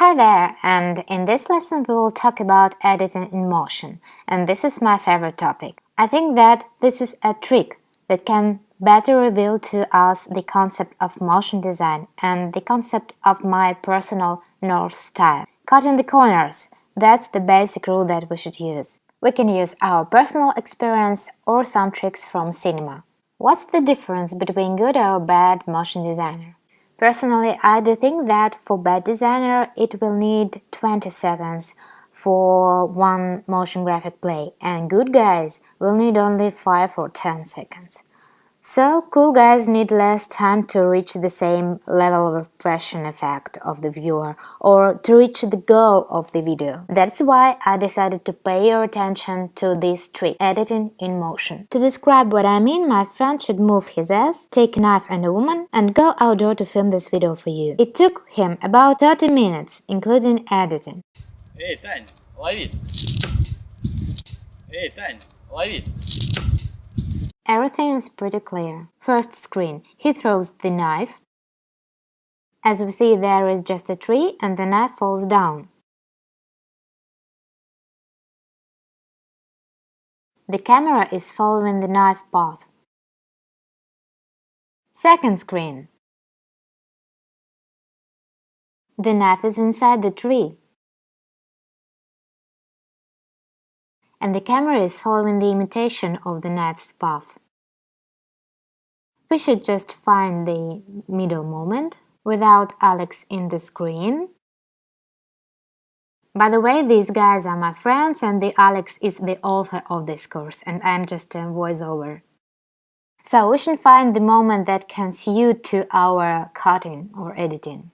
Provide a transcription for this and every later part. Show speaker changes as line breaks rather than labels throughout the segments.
Hi there, and in this lesson we will talk about editing in motion, and this is my favorite topic. I think that this is a trick that can better reveal to us the concept of motion design and the concept of my personal North style. Cutting the corners, that's the basic rule that we should use. We can use our personal experience or some tricks from cinema. What's the difference between good or bad motion designer? Personally, I do think that for bad designer it will need 20 seconds for one motion graphic play, and good guys will need only 5 or 10 seconds. So cool guys need less time to reach the same level of impression effect of the viewer or to reach the goal of the video. That's why I decided to pay your attention to this trick, editing in motion. To describe what I mean, my friend should move his ass, take a knife and a woman, and go outdoor to film this video for you. It took him about 30 minutes, including editing.
Эй, Тань, лови! Эй, Тань, лови!
Everything is pretty clear. First screen, he throws the knife. As we see, there is just a tree and the knife falls down. The camera is following the knife path. Second screen. The knife is inside the tree. And the camera is following the imitation of the knife's path. We should just find the middle moment without Alex in the screen. By the way, these guys are my friends and the Alex is the author of this course and I'm just a voiceover. So we should find the moment that can suit to our cutting or editing.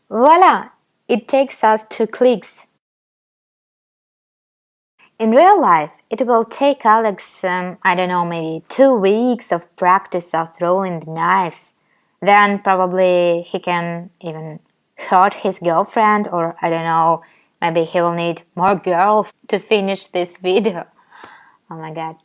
Voila! It takes us 2 clicks. In real life, it will take Alex, I don't know, maybe 2 weeks of practice of throwing the knives. Then probably he can even hurt his girlfriend, or I don't know, maybe he will need more girls to finish this video. Oh my god.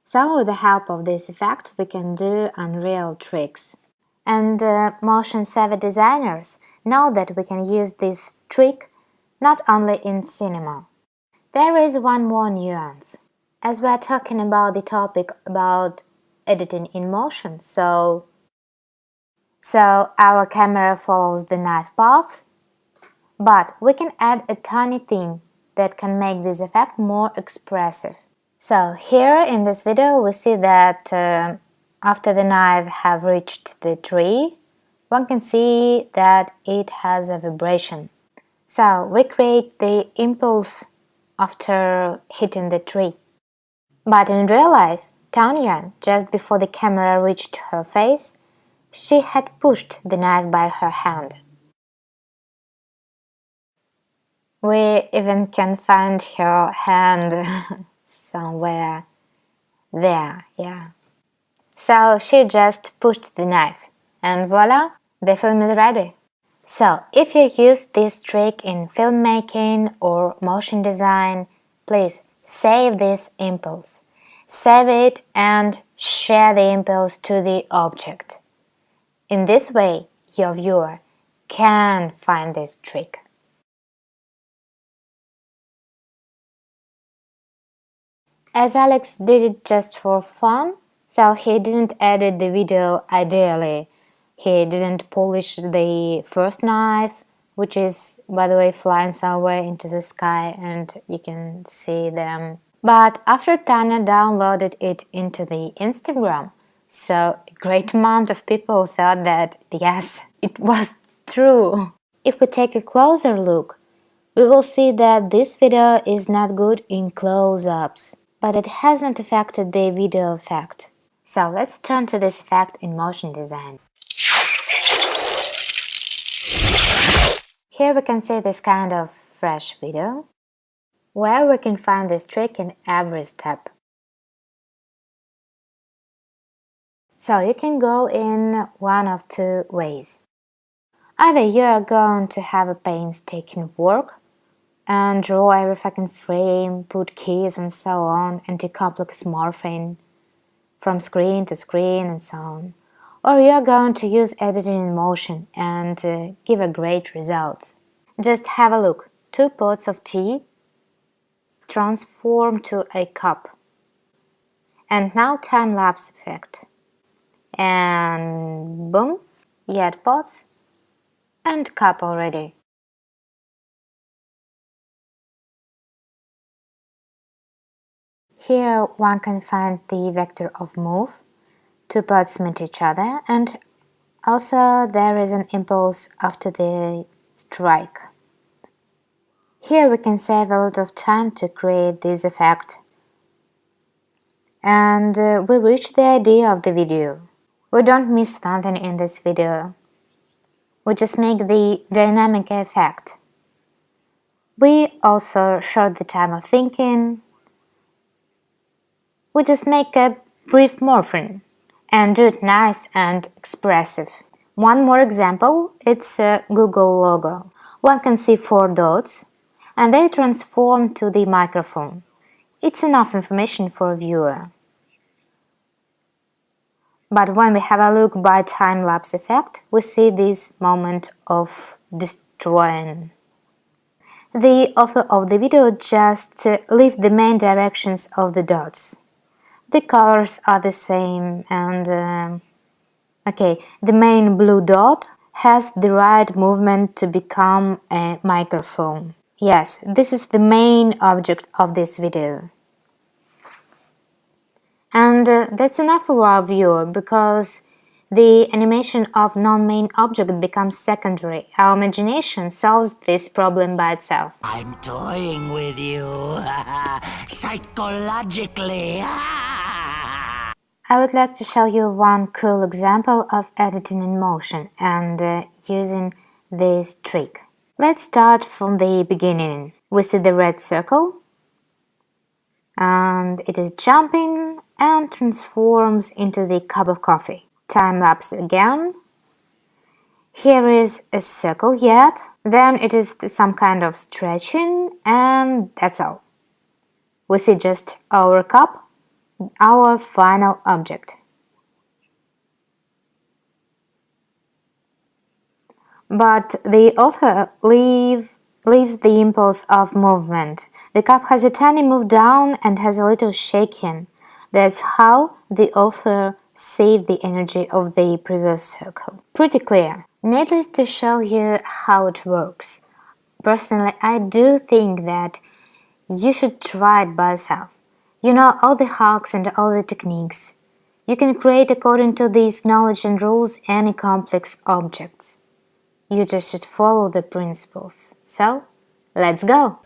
So with the help of this effect we can do unreal tricks. And motion-savvy designers know that we can use this trick not only in cinema. There is one more nuance. As we are talking about the topic about editing in motion, so our camera follows the knife path, but we can add a tiny thing that can make this effect more expressive. So here in this video we see that after the knife have reached the tree, one can see that it has a vibration. So we create the impulse after hitting the tree. But in real life, Tanya, just before the camera reached her face, she had pushed the knife by her hand. We even can find her hand somewhere there, yeah. So she just pushed the knife, and voila, the film is ready. So, if you use this trick in filmmaking or motion design, please save this impulse. Save it and share the impulse to the object. In this way, your viewer can find this trick. As Alex did it just for fun, so he didn't edit the video ideally. He didn't polish the first knife, which is, by the way, flying somewhere into the sky and you can see them. But after Tanya downloaded it into the Instagram, so a great amount of people thought that, yes, it was true. If we take a closer look, we will see that this video is not good in close-ups, but it hasn't affected the video effect. So let's turn to this effect in motion design. Here we can see this kind of fresh video, where we can find this trick in every step. So you can go in one of 2 ways. Either you are going to have a painstaking work and draw every fucking frame, put keys and so on, and do complex morphing from screen to screen and so on. or you're going to use editing in motion and give a great result. Just have a look. 2 pots of tea transform to a cup. And now time-lapse effect. And boom, you had pots and cup already. Here one can find the vector of move. 2 pots meet each other, and also there is an impulse after the strike. Here we can save a lot of time to create this effect. And we reach the idea of the video. We don't miss something in this video. We just make the dynamic effect. We also short the time of thinking. We just make a brief morphing and do it nice and expressive. One more example, it's a Google logo. One can see 4 dots and they transform to the microphone. It's enough information for a viewer. But when we have a look by time-lapse effect, we see this moment of destroying. The author of the video just left the main directions of the dots. The colors are the same and the main blue dot has the right movement to become a microphone. Yes, this is the main object of this video. And that's enough for our viewer, because the animation of non-main object becomes secondary. Our imagination solves this problem by itself.
I'm toying with you, psychologically.
I would like to show you one cool example of editing in motion and using this trick. Let's start from the beginning. We see the red circle and it is jumping and transforms into the cup of coffee. Time-lapse again. Here is a circle yet, then it is some kind of stretching, and that's all. We see just our cup, our final object. But the author leaves the impulse of movement. The cup has a tiny move down and has a little shaking. That's how the author saved the energy of the previous circle. Pretty clear. Needless to show you how it works. Personally, I do think that you should try it by yourself. You know all the hacks and all the techniques. You can create according to these knowledge and rules any complex objects. You just should follow the principles. So, let's go!